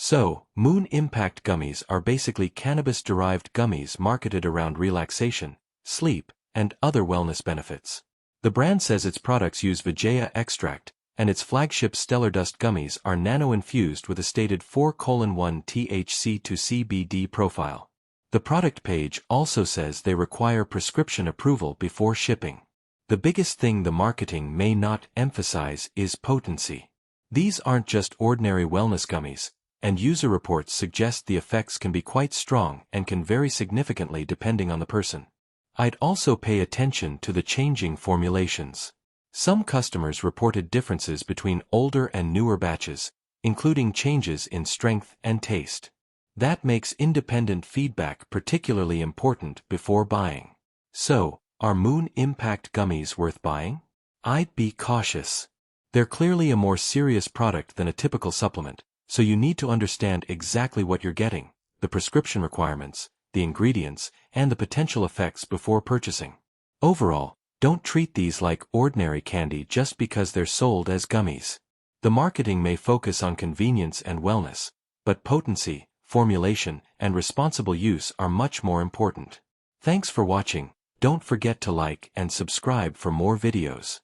So, Moon Impact Gummies are basically cannabis-derived gummies marketed around relaxation, sleep, and other wellness benefits. The brand says its products use vidIQ extract, and its flagship Stellar Dust gummies are nano-infused with a stated 4:1 THC to CBD profile. The product page also says they require prescription approval before shipping. The biggest thing the marketing may not emphasize is potency. These aren't just ordinary wellness gummies, and user reports suggest the effects can be quite strong and can vary significantly depending on the person. I'd also pay attention to the changing formulations. Some customers reported differences between older and newer batches, including changes in strength and taste. That makes independent feedback particularly important before buying. So, are Moon Impact Gummies worth buying? I'd be cautious. They're clearly a more serious product than a typical supplement, so you need to understand exactly what you're getting, the prescription requirements, the ingredients, and the potential effects before purchasing. Overall, don't treat these like ordinary candy just because they're sold as gummies. The marketing may focus on convenience and wellness, but potency, formulation, and responsible use are much more important. Thanks for watching. Don't forget to like and subscribe for more videos.